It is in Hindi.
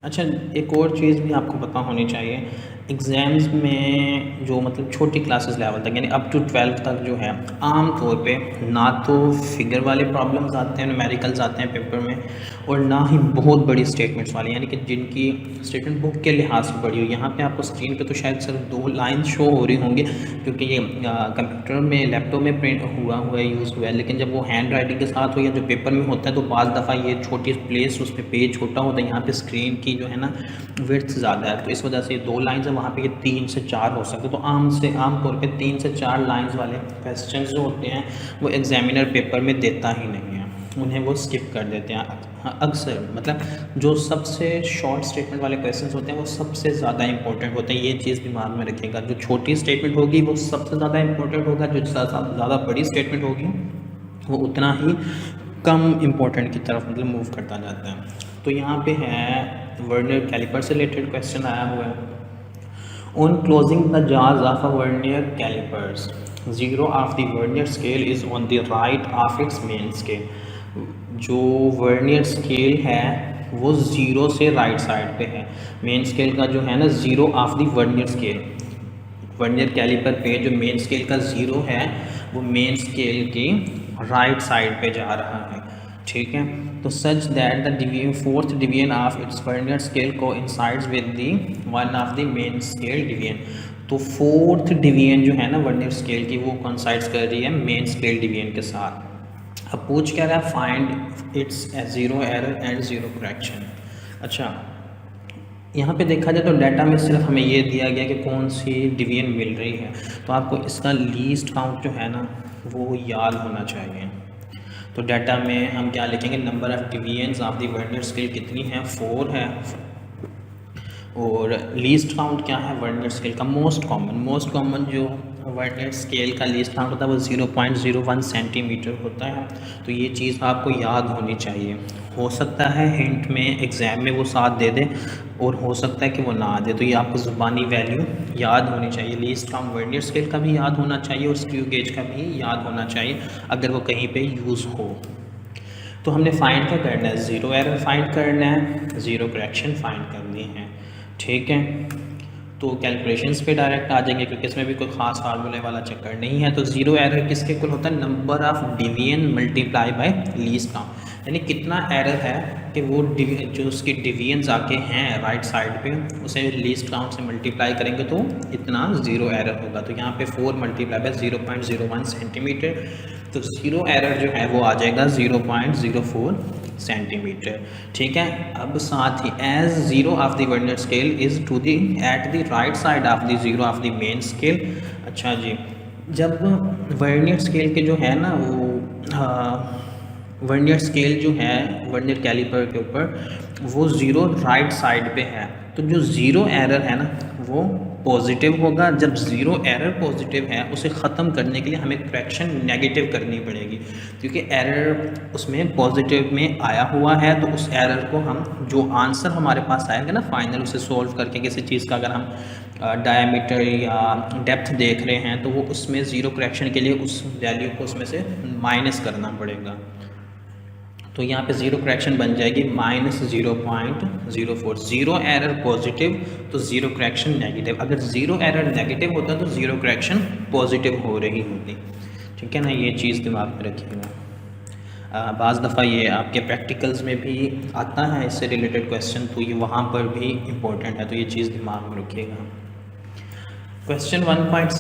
अच्छा, एक और चीज़ भी आपको पता होनी चाहिए, एग्ज़ाम्स में जो मतलब छोटी क्लासेस लेवल तक यानी अप टू 12th तक जो है, आम तौर पे ना तो फिगर वाले प्रॉब्लम्स आते हैं, न्यूमेरिकल्स आते हैं पेपर में, और ना ही बहुत बड़ी स्टेटमेंट्स वाली, यानी कि जिनकी स्टेटमेंट बुक के लिहाज से बड़ी हो। यहाँ पे आपको स्क्रीन पे तो शायद सिर्फ 2 लाइन शो हो रही होंगी, क्योंकि ये कंप्यूटर में, लैपटॉप में प्रिंट हुआ है, यूज़ हुआ है, लेकिन जब वो हैंड राइटिंग के साथ हो या जो पेपर में होता है तो बाज़ दफ़ा ये छोटी प्लेस उस पर पेज छोटा होता है, यहाँ पे स्क्रीन की जो है ना विड्थ ज़्यादा है, तो इस वजह से ये 2 लाइन्स है, वहाँ पे ये 3 से 4 हो सकते हैं। तो आम तौर पे 3 से 4 लाइन्स वाले क्वेश्चन जो होते हैं वो एग्जामिनर पेपर में देता ही नहीं है, उन्हें वो स्किप कर देते हैं। हाँ, अक्सर मतलब जो सबसे शॉर्ट स्टेटमेंट वाले क्वेश्चंस होते हैं वो सबसे ज़्यादा इंपॉर्टेंट होते हैं, ये चीज़ दिमाग में रखिएगा। जो छोटी स्टेटमेंट होगी वो सबसे ज़्यादा इंपॉर्टेंट होगा, जो ज़्यादा बड़ी स्टेटमेंट होगी वो उतना ही कम इम्पोर्टेंट की तरफ मतलब मूव करता जाता है। तो यहाँ पे है वर्नियर कैलिपर से रिलेटेड क्वेश्चन आया हुआ है। ऑन क्लोजिंग द जार्स of a vernier callipers, zero of the vernier scale is on the right of its main scale. जो वर्नियर स्केल है वो ज़ीरो से राइट साइड पे है, मेन स्केल का जो है ना zero of the vernier scale, vernier calliper पे जो मेन स्केल का ज़ीरो है वो मेन स्केल की राइट साइड पे जा रहा है, ठीक है। तो such that the division, fourth division of its vernier scale coincides with the one of the main scale division. तो फोर्थ डिवीजन जो है ना वर्नियर स्केल की वो कोइंसाइड्स कर रही है मेन स्केल डिवीजन के साथ। अब पूछ क्या रहा है, find its zero error and zero correction. अच्छा, यहाँ पे देखा जाए तो डाटा में सिर्फ हमें ये दिया गया कि कौन सी डिवीजन मिल रही है, तो आपको इसका लीस्ट काउंट जो है ना वो याद होना चाहिए। तो डाटा में हम क्या लिखेंगे, number of divisions of the vernier scale कितनी है, 4 है, और लीस्ट काउंट क्या है वर्नियर स्केल का, मोस्ट कॉमन जो वर्नियर स्केल का लीस्ट काउंट होता है वो 0.01 सेंटीमीटर होता है। तो ये चीज़ आपको याद होनी चाहिए। हो सकता है हिंट में एग्ज़ाम में वो साथ दे दे और हो सकता है कि वो ना दे, तो ये आपको ज़ुबानी वैल्यू याद होनी चाहिए। लीस्ट काउंट वर्नियर स्केल का भी याद होना चाहिए और स्क्रू गेज का भी याद होना चाहिए अगर वो कहीं पे यूज़ हो। तो हमने फाइंड क्या करना है, ज़ीरो एरर फाइंड करना है, ज़ीरो करेक्शन फाइंड करनी है, ठीक है। तो कैलकुलेशंस पे डायरेक्ट आ जाएंगे क्योंकि इसमें भी कोई ख़ास फार्मूले वाला चक्कर नहीं है। तो ज़ीरो एरर किसके इक्वल होता है, number of division multiply by least count, यानी कितना एरर है कि वो जो उसके डिवीजन्स आके हैं राइट साइड पे उसे लीस्ट काउंट से मल्टीप्लाई करेंगे तो इतना ज़ीरो एरर होगा। तो यहाँ पे 4 मल्टीप्लाई बाय 0.01 सेंटीमीटर, तो ज़ीरो एरर जो है वो आ जाएगा 0.04 सेंटीमीटर, ठीक है। अब साथ ही as zero of the vernier scale is to the at the right side of the zero of the main scale. अच्छा जी, जब वर्नियर स्केल के जो है ना वो वर्नियर स्केल जो है वर्नियर कैलिपर के ऊपर वो ज़ीरो राइट साइड पे है, तो जो ज़ीरो एरर है ना वो पॉजिटिव होगा। जब ज़ीरो एरर पॉजिटिव है उसे ख़त्म करने के लिए हमें करेक्शन नेगेटिव करनी पड़ेगी, क्योंकि एरर उसमें पॉजिटिव में आया हुआ है। तो उस एरर को हम, जो आंसर हमारे पास आएगा ना फाइनल, उसे सॉल्व करके किसी चीज़ का अगर हम डायमीटर या डेप्थ देख रहे हैं तो वो उसमें ज़ीरो करेक्शन के लिए उस वैल्यू को उसमें से माइनस करना पड़ेगा। तो यहाँ पे ज़ीरो करेक्शन बन जाएगी -0.04। ज़ीरो एरर पॉजिटिव तो ज़ीरो करेक्शन नेगेटिव, अगर ज़ीरो एरर नेगेटिव होता तो ज़ीरो करेक्शन पॉजिटिव हो रही होती, ठीक है ना। ये चीज़ दिमाग में रखिएगा। बाज़ दफ़ा ये आपके प्रैक्टिकल्स में भी आता है इससे रिलेटेड क्वेश्चन, तो ये वहाँ पर भी इम्पोर्टेंट है, तो ये चीज़ दिमाग में रखिएगा। क्वेश्चन 1.